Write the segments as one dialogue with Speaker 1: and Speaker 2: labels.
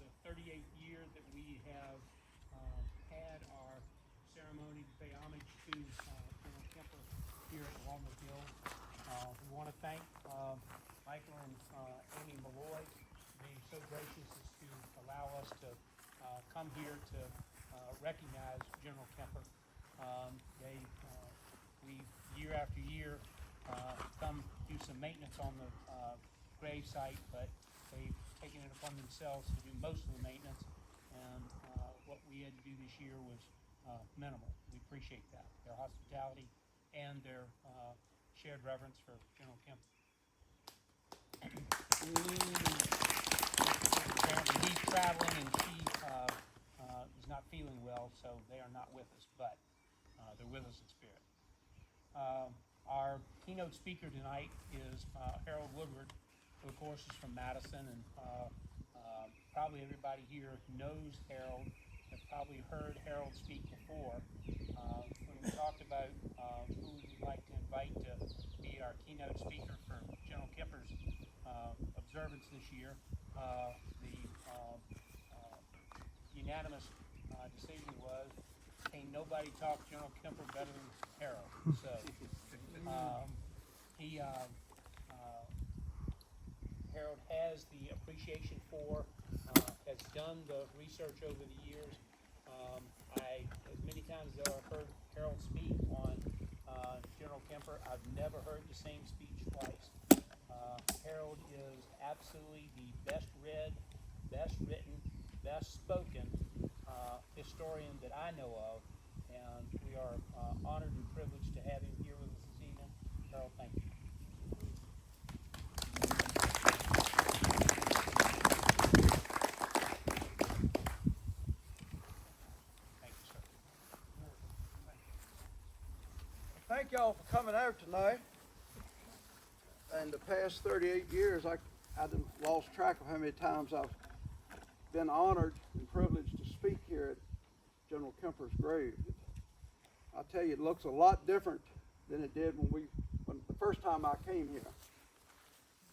Speaker 1: the 38th year that we have had our ceremony to pay homage to General Kemper here at Walnut Hill. We want to thank Michael and Amy Malloy for being so gracious as to allow us to come here to recognize General Kemper. We year after year come do some maintenance on the grave site, but they've taken it upon themselves to do most of the maintenance, and what we had to do this year was minimal. We appreciate that, their hospitality and their shared reverence for General Kemper. Apparently he's traveling and she is not feeling well, so they are not with us, but they're with us in spirit. Our keynote speaker tonight is Harold Woodward, who of course is from Madison, and probably everybody here knows Harold, have probably heard Harold speak before. When we talked about who we would like to invite to be our keynote speaker for General Kemper's observance this year, the unanimous decision was, ain't nobody talk General Kemper better than Harold. So Harold has the appreciation for, has done the research over the years. As many times as I've heard Harold speak on General Kemper, I've never heard the same speech twice. Harold is absolutely the best read, best written, best spoken historian that I know of, and we are honored and privileged to have him here with us this evening. Harold, thank you. Thank you, sir.
Speaker 2: Thank y'all for coming out tonight. In the past 38 years, I done lost track of how many times I've been honored and privileged to speak here at General Kemper's grave. I tell you, it looks a lot different than it did when the first time I came here.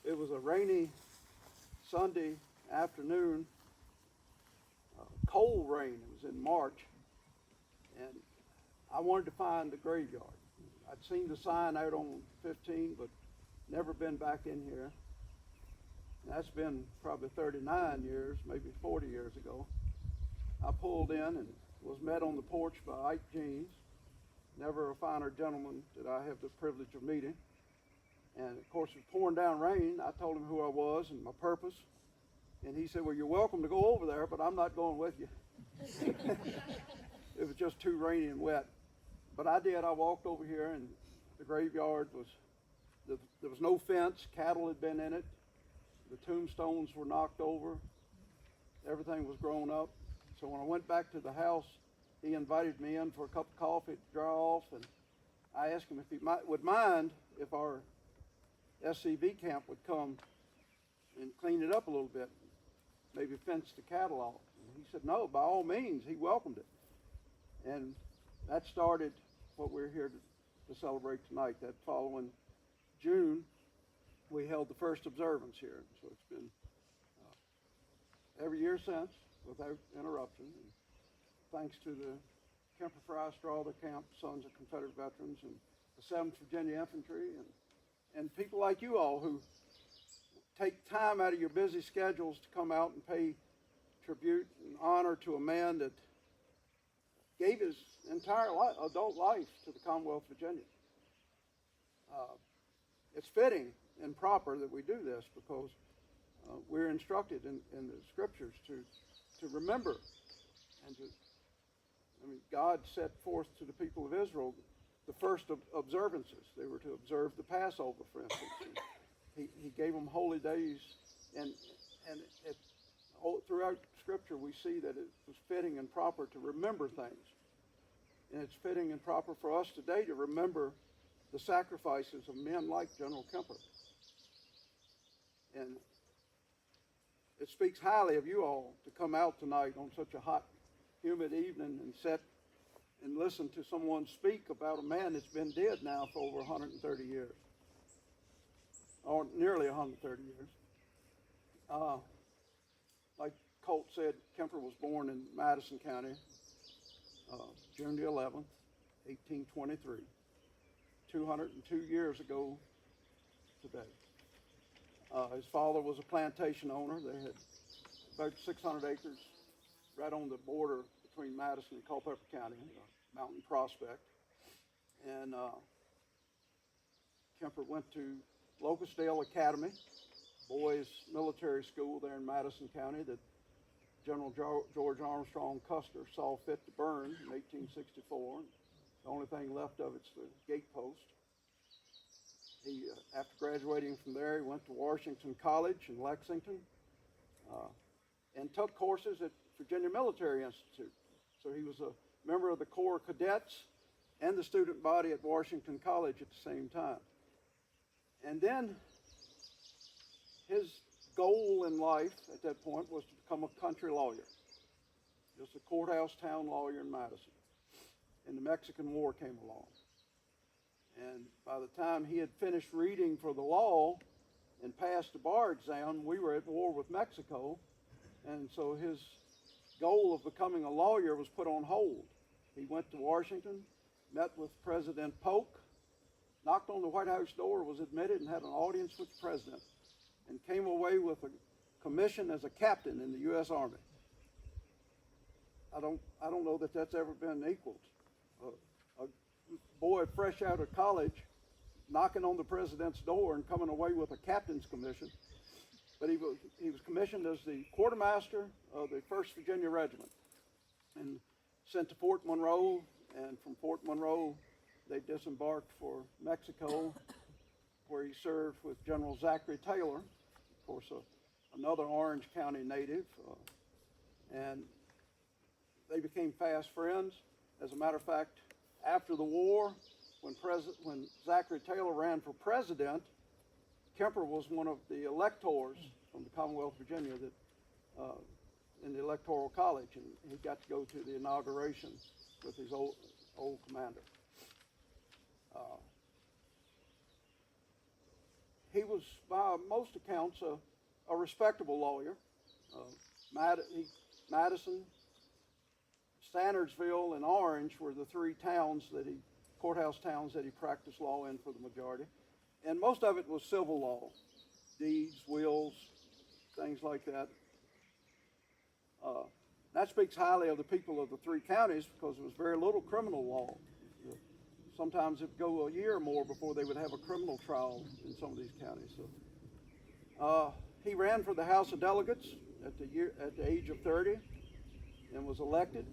Speaker 2: It was a rainy Sunday afternoon, cold rain. It was in March, and I wanted to find the graveyard. I'd seen the sign out on 15, but never been back in here. And that's been probably 39 years, maybe 40 years ago. I pulled in and was met on the porch by Ike Jeans, never a finer gentleman that I have the privilege of meeting. And of course, it was pouring down rain. I told him who I was and my purpose. And he said, well, you're welcome to go over there, but I'm not going with you. It was just too rainy and wet. But I did. I walked over here, and the graveyard was, there was no fence. Cattle had been in it. The tombstones were knocked over. Everything was grown up. So when I went back to the house, he invited me in for a cup of coffee to dry off, and I asked him if he would mind if our SCV camp would come and clean it up a little bit, maybe fence the cattle off. And he said no, by all means. He welcomed it. And that started what we're here to celebrate tonight. That following June, we held the first observance here. So it's been every year since, without interruption. And thanks to the Kemper Fry Strawther Camp Sons of Confederate Veterans and the 7th Virginia Infantry and people like you all who take time out of your busy schedules to come out and pay tribute and honor to a man that gave his entire adult life to the Commonwealth of Virginia. It's fitting and proper that we do this because we're instructed in the scriptures to remember and to, God set forth to the people of Israel the first observances. They were to observe the Passover, for instance. He gave them holy days, and throughout Scripture we see that it was fitting and proper to remember things. And it's fitting and proper for us today to remember the sacrifices of men like General Kemper. And it speaks highly of you all to come out tonight on such a hot, humid evening and sit and listen to someone speak about a man that's been dead now for over 130 years, or nearly 130 years. Like Colt said, Kemper was born in Madison County, June the 11th, 1823, 202 years ago today. His father was a plantation owner. They had about 600 acres right on the border between Madison and Culpeper County, Mountain Prospect. And Kemper went to Locustdale Academy, boys military school there in Madison County that General George Armstrong Custer saw fit to burn in 1864. The only thing left of it's the gatepost. He, after graduating from there, he went to Washington College in Lexington and took courses at Virginia Military Institute. So he was a member of the Corps Cadets and the student body at Washington College at the same time. And then his goal in life at that point was to become a country lawyer, just a courthouse town lawyer in Madison. And the Mexican War came along. And by the time he had finished reading for the law and passed the bar exam, we were at war with Mexico. And so his goal of becoming a lawyer was put on hold. He went to Washington, met with President Polk, knocked on the White House door, was admitted, and had an audience with the president, and came away with a commission as a captain in the U.S. Army. I don't know that that's ever been equaled. A boy fresh out of college, knocking on the president's door and coming away with a captain's commission. But he was commissioned as the quartermaster of the 1st Virginia Regiment and sent to Fort Monroe. And from Fort Monroe, they disembarked for Mexico, where he served with General Zachary Taylor, of course, another Orange County native. And they became fast friends. As a matter of fact, after the war, when Zachary Taylor ran for president, Kemper was one of the electors from the Commonwealth of Virginia that in the Electoral College, and he got to go to the inauguration with his old commander. He was, by most accounts, a respectable lawyer. Madison, Standardsville, and Orange were the three courthouse towns that he practiced law in for the majority. And most of it was civil law, deeds, wills, things like that. That speaks highly of the people of the three counties because there was very little criminal law. Sometimes it would go a year or more before they would have a criminal trial in some of these counties. So, he ran for the House of Delegates at the age of 30 and was elected.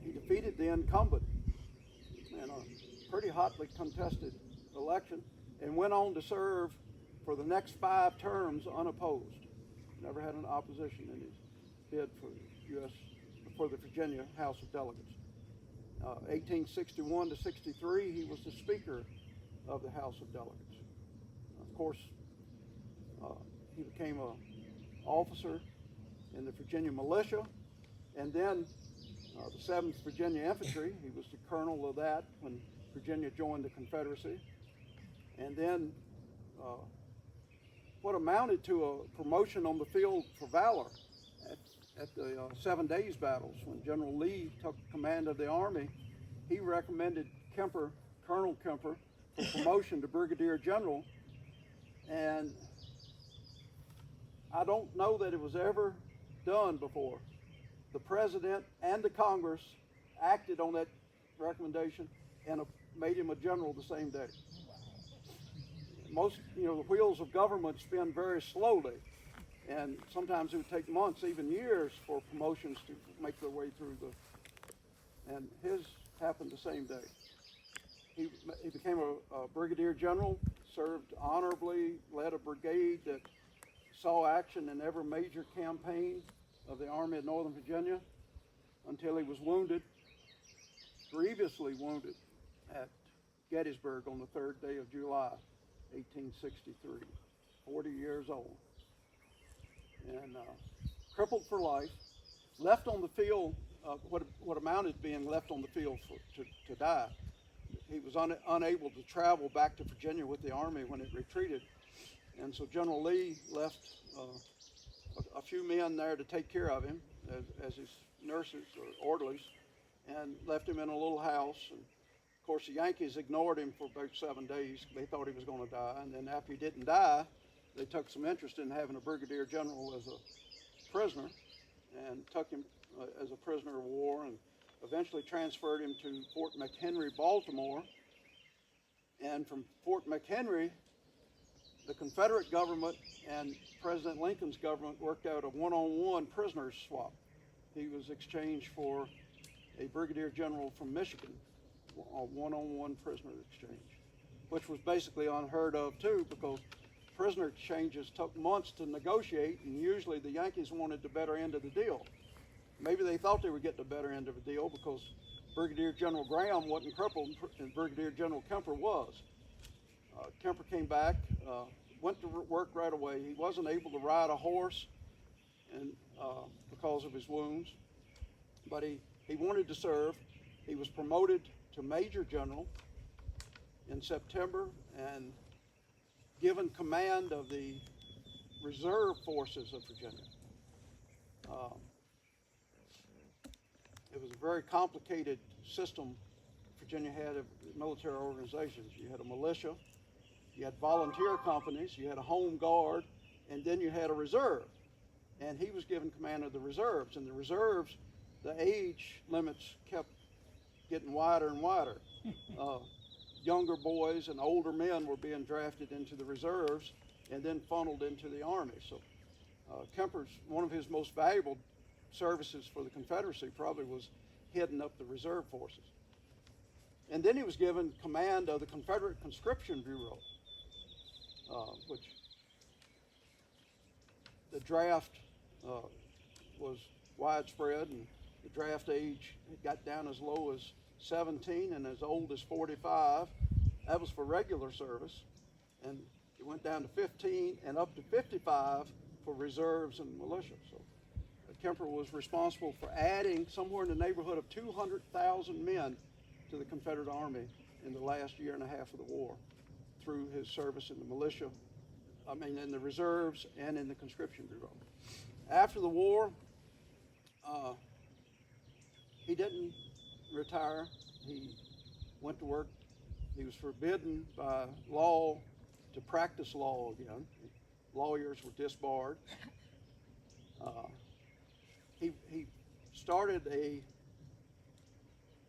Speaker 2: He defeated the incumbent in a pretty hotly contested election and went on to serve for the next 5 terms unopposed. Never had an opposition in his bid for the Virginia House of Delegates. 1861 to 63, he was the Speaker of the House of Delegates. Of course, he became an officer in the Virginia Militia, and then the 7th Virginia Infantry. He was the colonel of that when Virginia joined the Confederacy. And then what amounted to a promotion on the field for valor at the 7 Days battles, when General Lee took command of the Army, he recommended Colonel Kemper, for promotion to Brigadier General. And I don't know that it was ever done before. The President and the Congress acted on that recommendation and made him a general the same day. Most, the wheels of government spin very slowly. And sometimes it would take months, even years, for promotions to make their way through and his happened the same day. He became a brigadier general, served honorably, led a brigade that saw action in every major campaign of the Army of Northern Virginia until he was grievously wounded at Gettysburg on the 3rd day of July, 1863, 40 years old. And crippled for life, left on the field, what amounted to being left on the field to die. He was unable to travel back to Virginia with the Army when it retreated. And so General Lee left a few men there to take care of him. as his nurses or orderlies, and left him in a little house. And of course, the Yankees ignored him for about 7 days. They thought he was going to die. And then after he didn't die, they took some interest in having a brigadier general as a prisoner, and took him as a prisoner of war, and eventually transferred him to Fort McHenry, Baltimore. And from Fort McHenry, the Confederate government and President Lincoln's government worked out a one-on-one prisoners swap. He was exchanged for a brigadier general from Michigan, a one-on-one prisoner exchange, which was basically unheard of too, because prisoner exchanges took months to negotiate, and usually the Yankees wanted the better end of the deal. Maybe they thought they were getting the better end of the deal because Brigadier General Graham wasn't crippled and Brigadier General Kemper was. Kemper came back, went to work right away. He wasn't able to ride a horse and because of his wounds, but he wanted to serve. He was promoted to Major General in September and given command of the reserve forces of Virginia. It was a very complicated system Virginia had of military organizations. You had a militia, you had volunteer companies, you had a home guard, and then you had a reserve. And he was given command of the reserves. And the reserves, the age limits kept getting wider and wider. Younger boys and older men were being drafted into the reserves and then funneled into the Army. So Kemper's, one of his most valuable services for the Confederacy probably was heading up the reserve forces. And then he was given command of the Confederate Conscription Bureau, which the draft was widespread, and the draft age got down as low as 17 and as old as 45. That was for regular service. And it went down to 15 and up to 55 for reserves and militia. So Kemper was responsible for adding somewhere in the neighborhood of 200,000 men to the Confederate Army in the last year and a half of the war through his service in the militia, in the reserves and in the conscription bureau. After the war, he didn't retire. He went to work. He was forbidden by law to practice law again. Lawyers were disbarred. He started a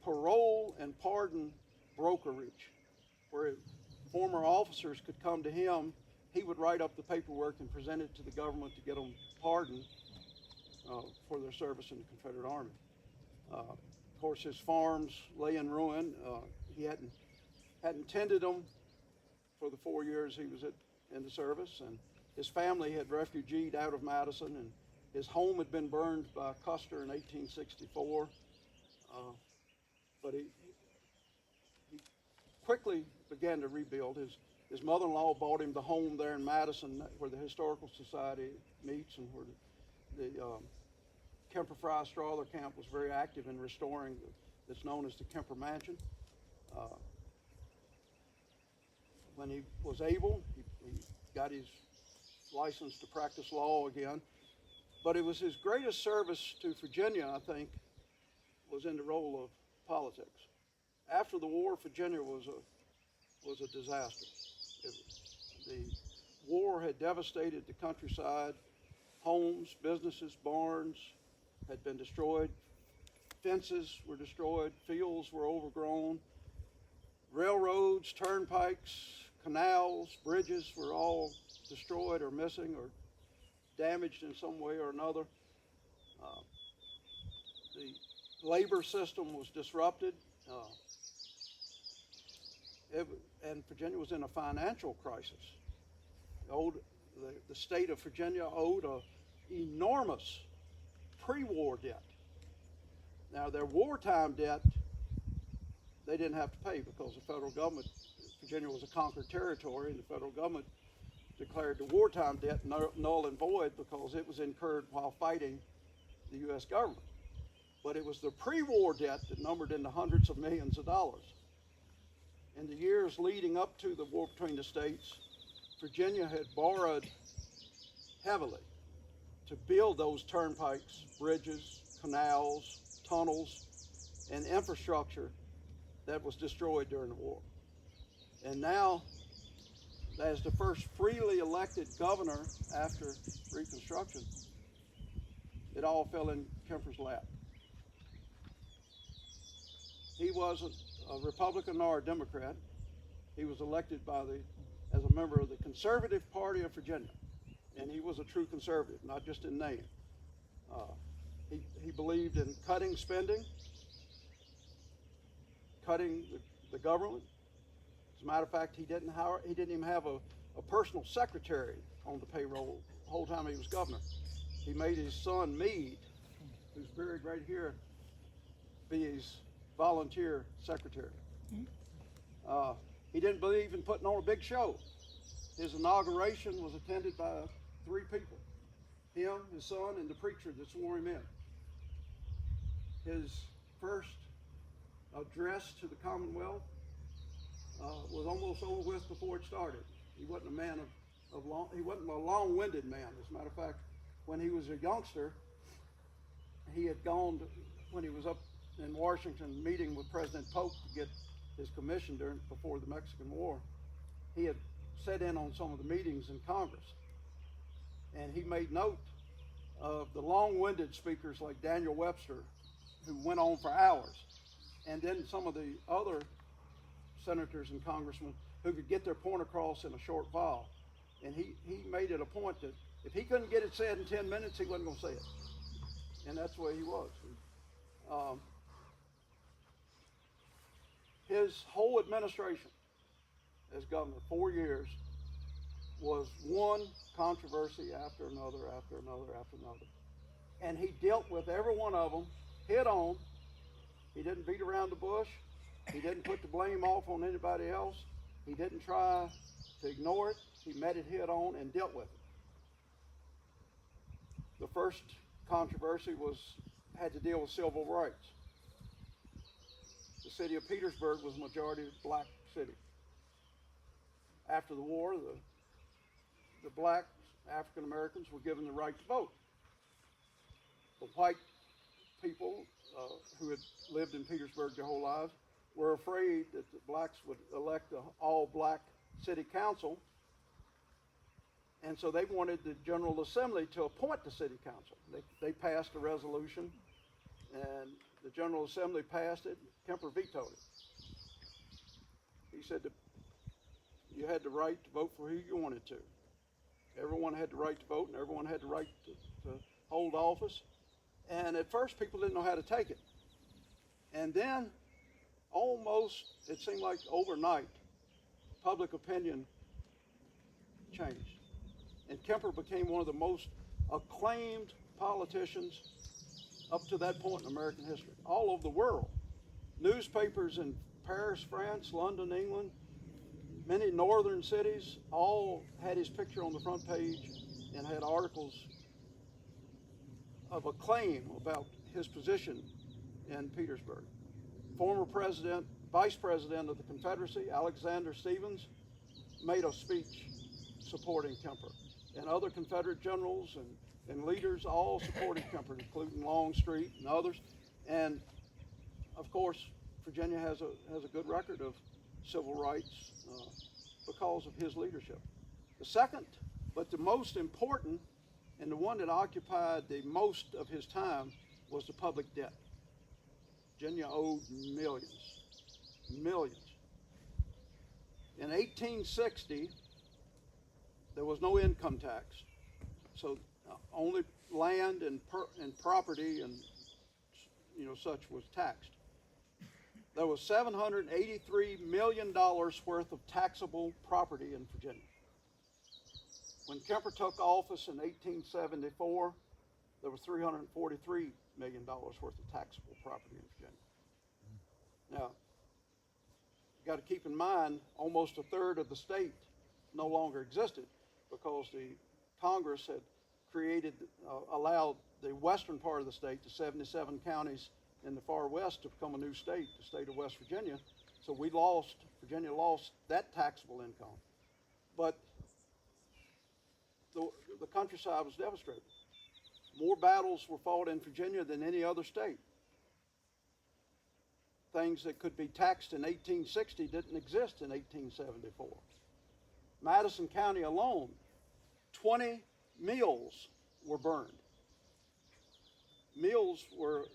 Speaker 2: parole and pardon brokerage where former officers could come to him. He would write up the paperwork and present it to the government to get them pardoned for their service in the Confederate Army. Of course, his farms lay in ruin. He hadn't tended them for the 4 years he was in the service, and his family had refugeed out of Madison, and his home had been burned by Custer in 1864. But he quickly began to rebuild. His mother-in-law bought him the home there in Madison where the Historical Society meets, and where the Kemper Fry Strawther Camp was very active in restoring that's known as the Kemper Mansion. When he was able, he got his license to practice law again. But it was his greatest service to Virginia, I think, was in the role of politics. After the war, Virginia was a disaster. The war had devastated the countryside. Homes, businesses, barns had been destroyed. Fences were destroyed. Fields were overgrown. Railroads, turnpikes, canals, bridges were all destroyed or missing or damaged in some way or another. The labor system was disrupted. And Virginia was in a financial crisis. The state of Virginia owed an enormous pre-war debt. Now, their wartime debt, they didn't have to pay because the federal government, Virginia was a conquered territory, and the federal government declared the wartime debt null and void because it was incurred while fighting the U.S. government. But it was the pre-war debt that numbered in the hundreds of millions of dollars. In the years leading up to the war between the states, Virginia had borrowed heavily. to build those turnpikes, bridges, canals, tunnels, and infrastructure that was destroyed during the war. And now, as the first freely elected governor after Reconstruction, it all fell in Kemper's lap. He wasn't a Republican nor a Democrat. He was elected as a member of the Conservative Party of Virginia. And he was a true conservative, not just in name. He believed in cutting spending, cutting the government. As a matter of fact, he didn't even have a personal secretary on the payroll the whole time he was governor. He made his son Meade, who's buried right here, be his volunteer secretary. He didn't believe in putting on a big show. His inauguration was attended by 3 people: him, his son, and the preacher that swore him in. His first address to the Commonwealth was almost over with before it started. He wasn't a man he wasn't a long-winded man. As a matter of fact, when he was a youngster, he had gone when he was up in Washington meeting with President Polk to get his commission before the Mexican War. He had sat in on some of the meetings in Congress, and he made note of the long-winded speakers like Daniel Webster, who went on for hours, and then some of the other senators and congressmen who could get their point across in a short while. And he made it a point that if he couldn't get it said in 10 minutes, he wasn't going to say it. And that's the way he was. His whole administration as governor, 4 years, was one controversy after another, after another, after another. And he dealt with every one of them head on. He didn't beat around the bush. He didn't put the blame off on anybody else. He didn't try to ignore it. He met it head on and dealt with it. The first controversy had to deal with civil rights. The city of Petersburg was a majority black city. After the war, the black African Americans were given the right to vote. The white people who had lived in Petersburg their whole lives were afraid that the blacks would elect an all-black city council, and so they wanted the General Assembly to appoint the city council. They passed a resolution, and the General Assembly passed it. Kemper vetoed it. He said that you had the right to vote for who you wanted to. Everyone had the right to vote, and everyone had the right to hold office. And at first, people didn't know how to take it. And then, almost, it seemed like overnight, public opinion changed. And Kemper became one of the most acclaimed politicians up to that point in American history, all over the world. Newspapers in Paris, France, London, England, many northern cities all had his picture on the front page and had articles of acclaim about his position in Petersburg. Former Vice President of the Confederacy, Alexander Stephens, made a speech supporting Kemper. And other Confederate generals and leaders all supported Kemper, including Longstreet and others. And of course, Virginia has a good record of civil rights because of his leadership. The second, but the most important, and the one that occupied the most of his time, was the public debt. Virginia owed millions. In 1860, there was no income tax, so only land and property and such was taxed. There was $783 million worth of taxable property in Virginia. When Kemper took office in 1874, there was $343 million worth of taxable property in Virginia. Now, you got to keep in mind, almost a third of the state no longer existed because the Congress had allowed the western part of the state, the 77 counties in the far west, to become a new state, the state of West Virginia. So Virginia lost that taxable income. But the countryside was devastated. battles were fought in Virginia than any other state. Things that could be taxed in 1860 didn't exist in 1874. Madison County alone, 20 mills were burned. Mills were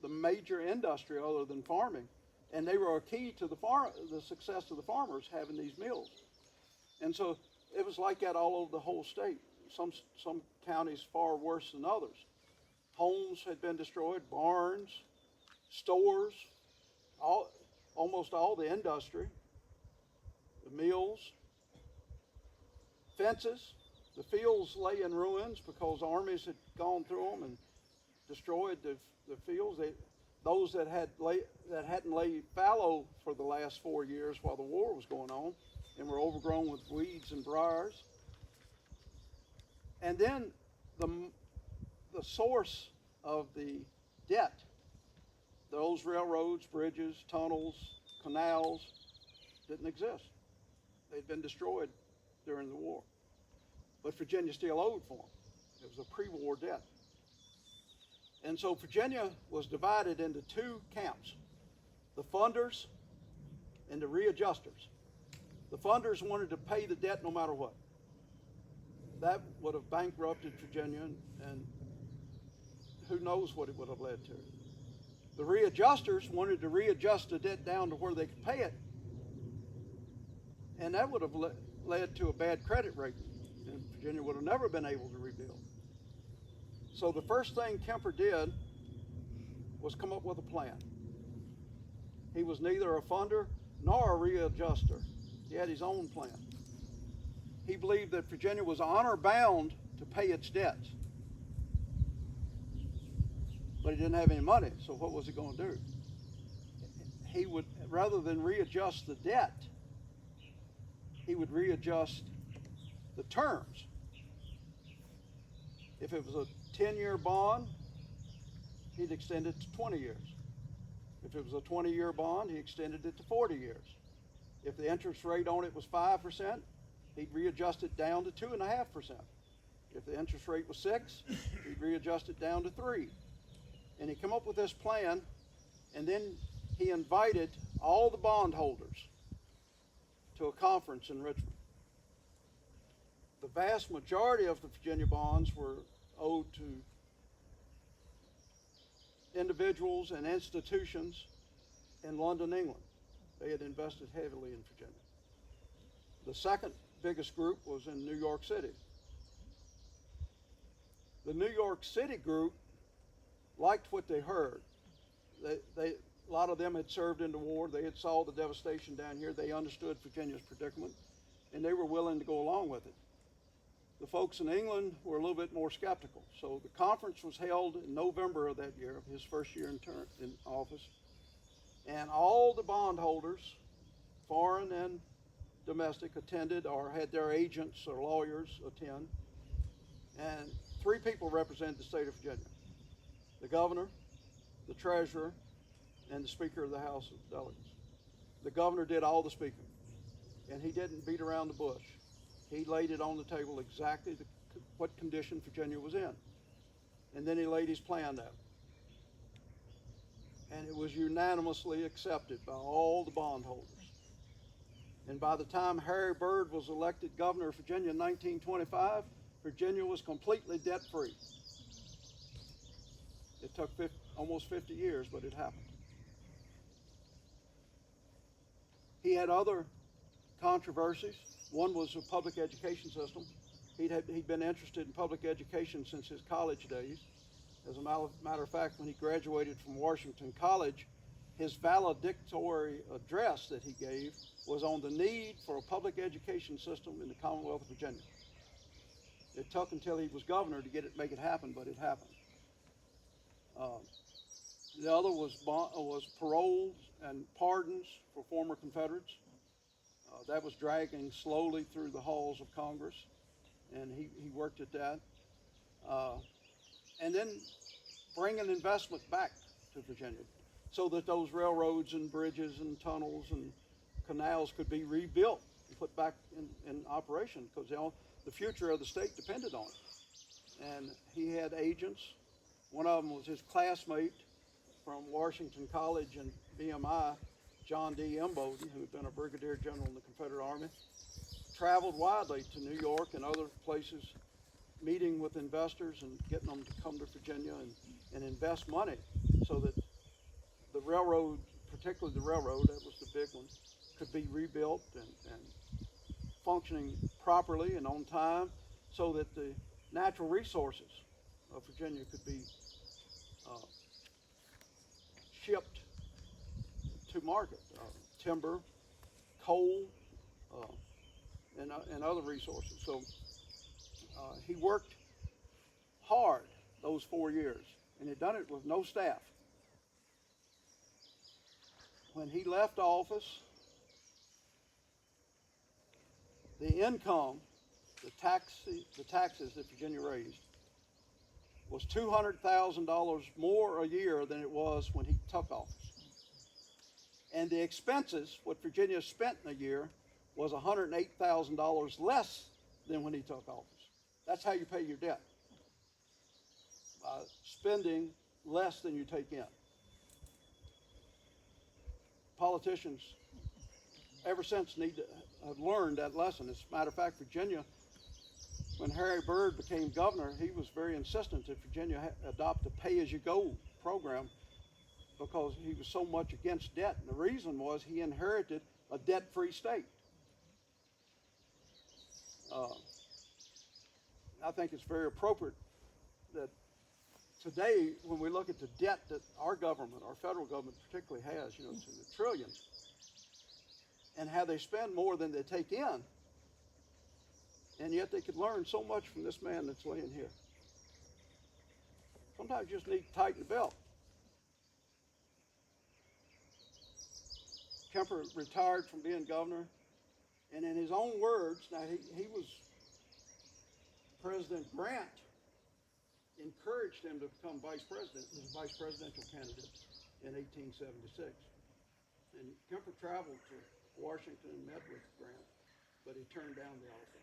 Speaker 2: the major industry other than farming, and they were a key to the success of the farmers having these mills. And so it was like that all over the whole state. Some counties far worse than others. Homes had been destroyed, barns, stores, almost all the industry, the mills, fences. The fields lay in ruins because armies had gone through them and destroyed the fields. Those that hadn't laid fallow for the last 4 years while the war was going on and were overgrown with weeds and briars. And then the source of the debt, those railroads, bridges, tunnels, canals, didn't exist. They'd been destroyed during the war. But Virginia still owed for them. It was a pre-war debt. And so Virginia was divided into two camps, the funders and the readjusters. The funders wanted to pay the debt no matter what. That would have bankrupted Virginia, and who knows what it would have led to. The readjusters wanted to readjust the debt down to where they could pay it, and that would have led to a bad credit rating, and Virginia would have never been able to rebuild. So the first thing Kemper did was come up with a plan. He was neither a funder nor a readjuster. He had his own plan. He believed that Virginia was honor bound to pay its debts. But he didn't have any money, so what was he going to do? He would, rather than readjust the debt, he would readjust the terms. If it was a 10-year bond, he'd extend it to 20 years. If it was a 20-year bond, he extended it to 40 years. If the interest rate on it was 5%, he'd readjust it down to 2.5%. If the interest rate was 6, he'd readjust it down to 3. And he came up with this plan, and then he invited all the bondholders to a conference in Richmond. The vast majority of the Virginia bonds were owed to individuals and institutions in London, England. They had invested heavily in Virginia. The second biggest group was in New York City. The New York City group liked what they heard. A lot of them had served in the war. They had saw the devastation down here. They understood Virginia's predicament, and they were willing to go along with it. The folks in England were a little bit more skeptical. So the conference was held in November of that year, his first year in office, and all the bondholders, foreign and domestic, attended or had their agents or lawyers attend. And 3 people represented the state of Virginia: the governor, the treasurer, and the Speaker of the House of Delegates. The governor did all the speaking, and he didn't beat around the bush. He laid it on the table exactly what condition Virginia was in. And then he laid his plan out. And it was unanimously accepted by all the bondholders. And by the time Harry Byrd was elected governor of Virginia in 1925, Virginia was completely debt-free. It took almost 50 years, but it happened. He had other controversies. One was the public education system. He'd been interested in public education since his college days. As a matter of fact, when he graduated from Washington College, his valedictory address that he gave was on the need for a public education system in the Commonwealth of Virginia. It took until he was governor to make it happen, but it happened. The other was paroles and pardons for former Confederates. That was dragging slowly through the halls of Congress, and he worked at that. And then bringing investment back to Virginia so that those railroads and bridges and tunnels and canals could be rebuilt and put back in operation, because the future of the state depended on it. And had agents. One of them was his classmate from Washington College and BMI, John D. Imboden, who had been a brigadier general in the Confederate Army. Traveled widely to New York and other places, meeting with investors and getting them to come to Virginia and invest money so that the railroad, particularly the railroad, that was the big one, could be rebuilt and functioning properly and on time, so that the natural resources of Virginia could be shipped to market, timber, coal, and other resources. So he worked hard those 4 years, and he'd done it with no staff. When he left office, the income, the taxes that Virginia raised was $200,000 more a year than it was when he took office. And the expenses, what Virginia spent in a year, was $108,000 less than when he took office. That's how you pay your debt, by spending less than you take in. Politicians ever since need to have learned that lesson. As a matter of fact, Virginia, when Harry Byrd became governor, he was very insistent that Virginia adopt a pay-as-you-go program because he was so much against debt. And the reason was he inherited a debt-free state. I think it's very appropriate that today, when we look at the debt that our government, our federal government particularly has, it's in the trillions, and how they spend more than they take in, and yet they could learn so much from this man that's laying here. Sometimes you just need to tighten the belt. Kemper retired from being governor, and in his own words, now he was, President Grant encouraged him to become vice president, as a vice presidential candidate in 1876. And Kemper traveled to Washington and met with Grant, but he turned down the offer.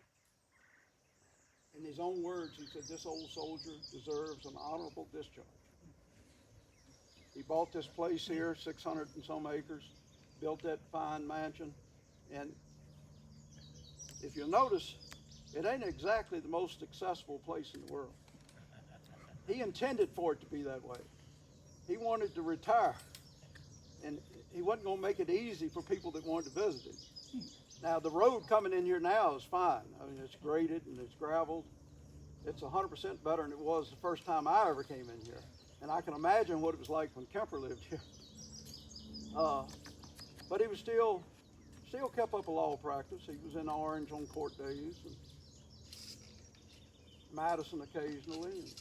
Speaker 2: In his own words, he said, "This old soldier deserves an honorable discharge." He bought this place here, 600 and some acres, built that fine mansion, and if you'll notice, it ain't exactly the most accessible place in the world. He intended for it to be that way. He wanted to retire, and he wasn't going to make it easy for people that wanted to visit him. Now, the road coming in here now is fine. I mean, it's graded and it's gravelled. It's 100% better than it was the first time I ever came in here. And I can imagine what it was like when Kemper lived here. But he was still kept up a law practice. He was in Orange on court days, and Madison occasionally. And,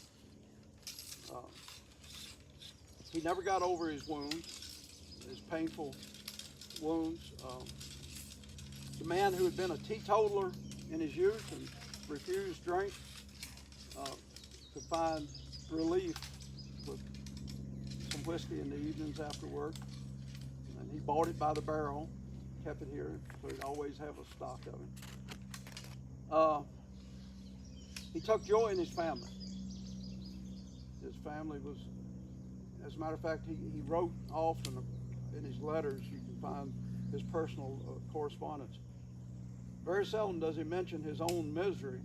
Speaker 2: he never got over his wounds, his painful wounds. The man who had been a teetotaler in his youth and refused drink could find relief with some whiskey in the evenings after work. And he bought it by the barrel, kept it here, so he'd always have a stock of it. He took joy in his family. His family was, as a matter of fact, he wrote often in his letters, you can find his personal correspondence. Very seldom does he mention his own misery,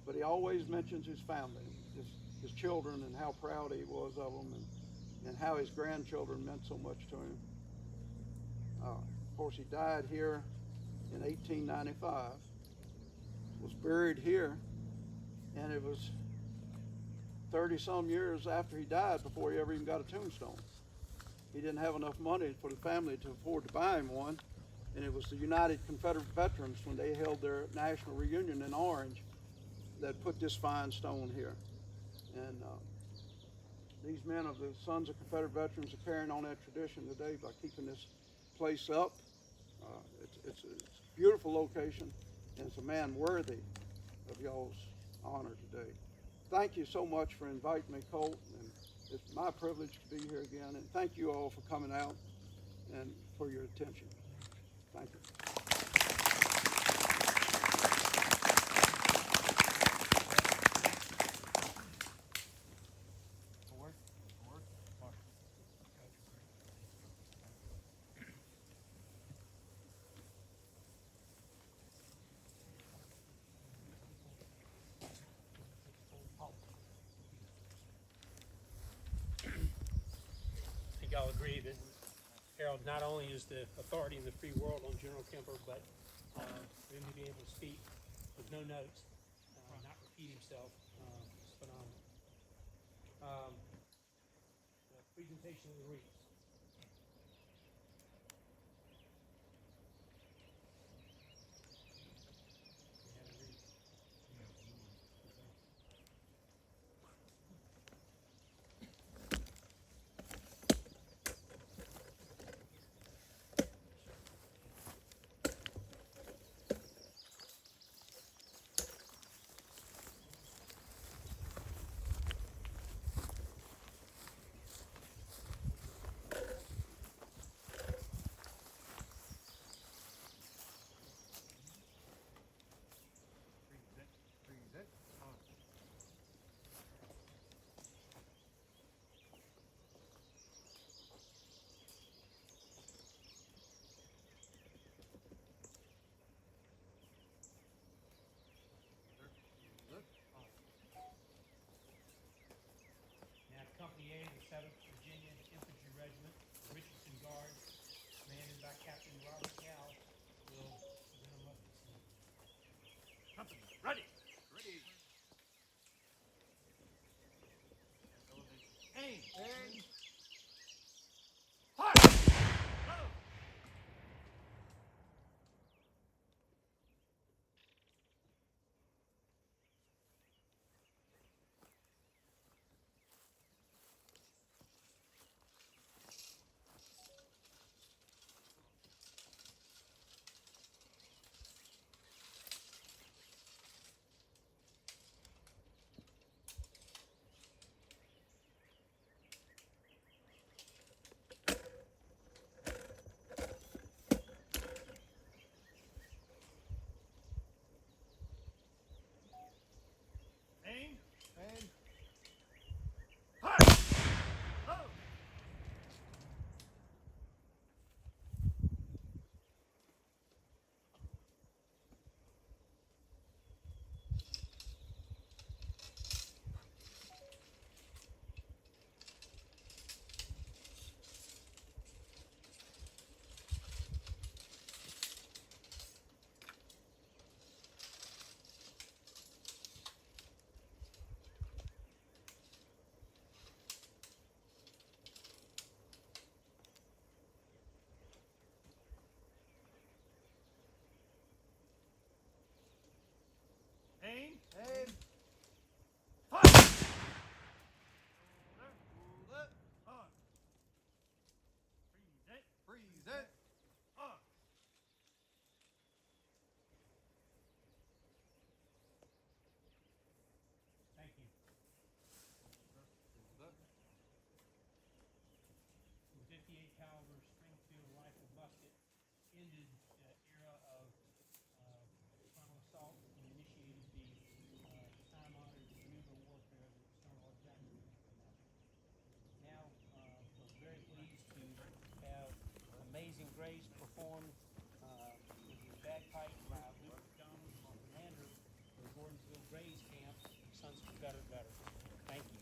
Speaker 2: but he always mentions his family, his children, and how proud he was of them, and how his grandchildren meant so much to him. Of course, he died here in 1895, was buried here, and it was 30-some years after he died before he ever even got a tombstone. He didn't have enough money for the family to afford to buy him one, and it was the United Confederate Veterans, when they held their national reunion in Orange, that put this fine stone here. And these men of the Sons of Confederate Veterans are carrying on that tradition today by keeping this place up. It's a beautiful location, and it's a man worthy of y'all's honor today. Thank you so much for inviting me, Colt, and it's my privilege to be here again, and thank you all for coming out and for your attention. Thank you.
Speaker 1: Harold not only is the authority in the free world on General Kemper, but for him to be able to speak with no notes, not repeat himself, is phenomenal. The presentation of the wreaths. Now, Company A, the 7th Virginia Infantry Regiment, Richardson Guards, commanded by Captain Robert Gow, will present a musket salute.
Speaker 3: Company, ready. Aim. Fire. Go. Aim. Fire. Go. Aim. Fire. On. Freeze it. On.
Speaker 1: Thank you. The 58 caliber Springfield rifle musket ended the era of frontal assault and initiated the time-honored guerrilla warfare that Stonewall Jackson had come out with. Now, we're very pleased to have Amazing Grace performed with his bagpipe by Luke Jones, commander of the Gordonsville Grays Camp, Sons of Confederate Veterans. Thank you.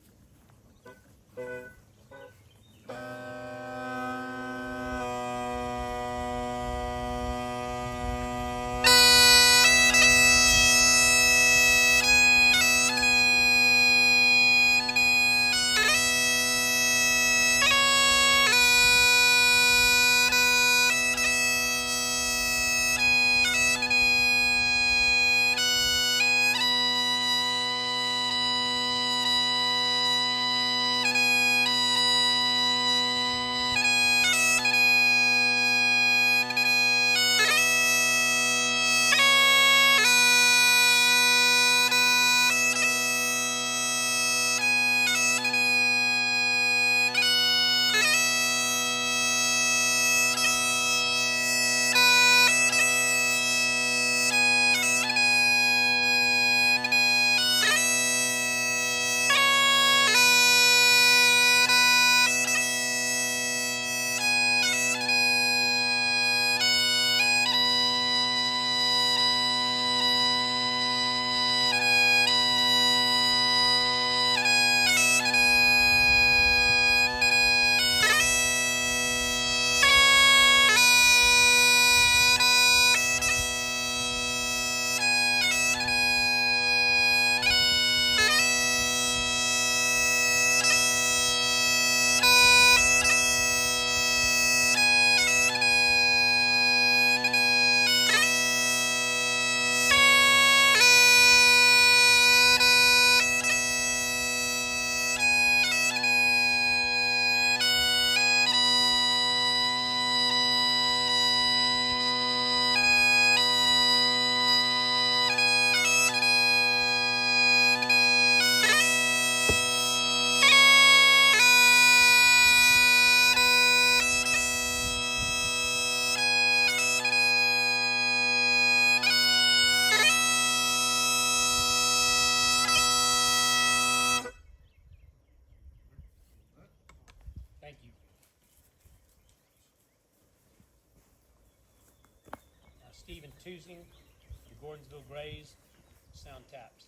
Speaker 1: choosing, the Gordonsville Grays sound taps.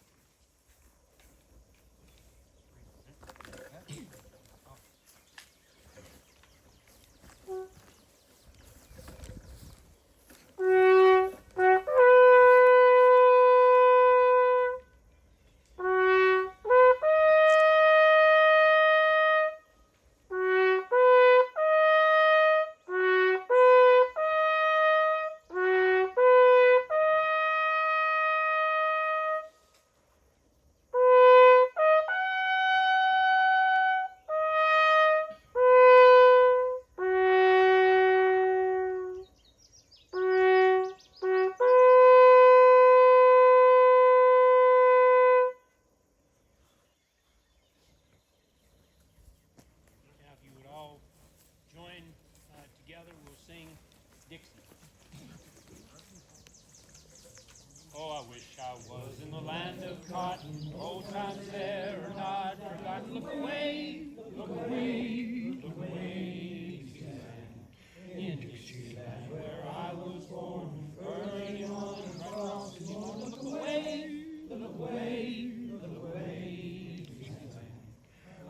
Speaker 1: Now, if you would all join together, we'll sing Dixie. Oh, I wish I was in the land of cotton, old times there are not forgotten. Look away, look away, look away, Dixieland. In Dixieland, where I was born, burning on across the morn. Look away, look away, look away, Dixieland.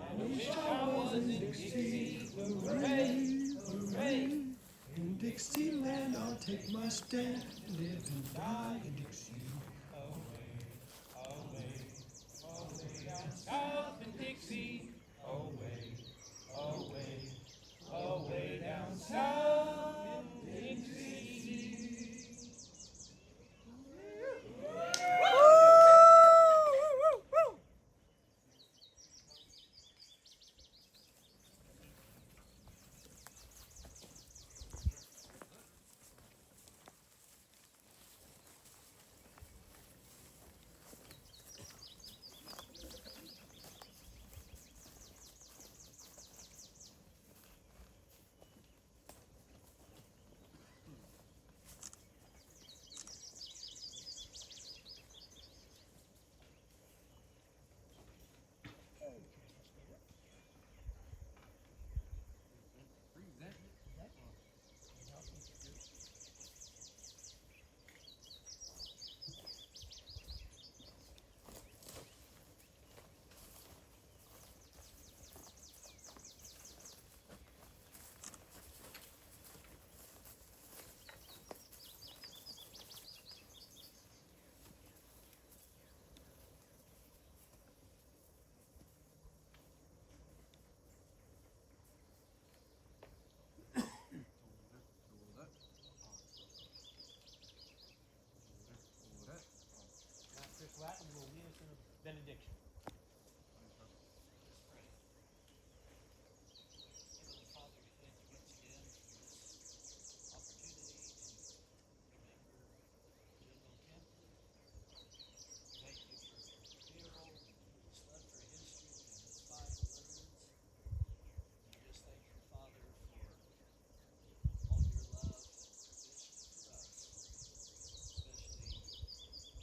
Speaker 1: I wish I was in Dixie, hooray, hooray.
Speaker 4: In Dixieland, I'll take my stand, live and die in Dixie.
Speaker 1: Away, away down south in Dixie. Away, away, away down south in Dixie. Now, Chris Latin will lead us in a benediction.
Speaker 5: Heavenly Father, we thank you once again for this opportunity to remember General Kemper. Thank you for the funeral, who's left her history and his final words. And we just thank you, Father, for all your love and provision for us,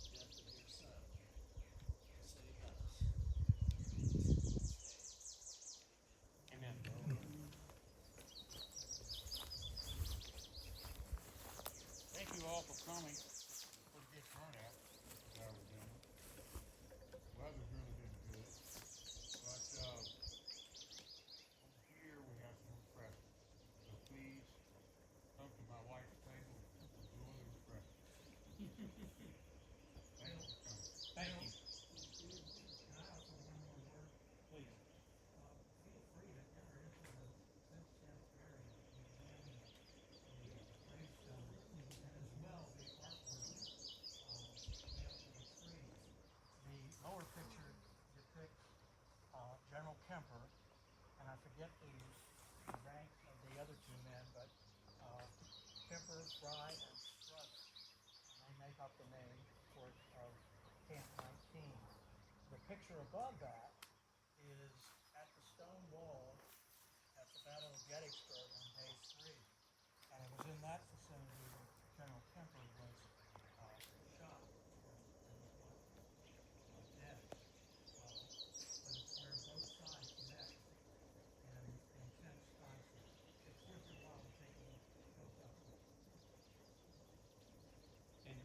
Speaker 5: especially the death of your son to save us. In Jesus' name, amen.
Speaker 1: Amen. Thank you all for coming.
Speaker 6: Pretty good turnout, how we're doing. Weather's really been good. But over here we have some refreshments. So please come to my wife's table and enjoy the refreshments. Thank you for coming.
Speaker 1: Thank you.
Speaker 4: Can I offer one more word?
Speaker 1: Please.
Speaker 4: Feel free to enter into the cemetery area and examine the gravestone, and as well the artwork nailed to the trees. The lower picture depicts General Kemper, and I forget the rank of the other two men, but Kemper, Fry, and Strutt, they make up the name, of course, of Camp 19. The picture above that is at the stone wall at the Battle of Gettysburg on day 3. And it was in that vicinity that General Kemper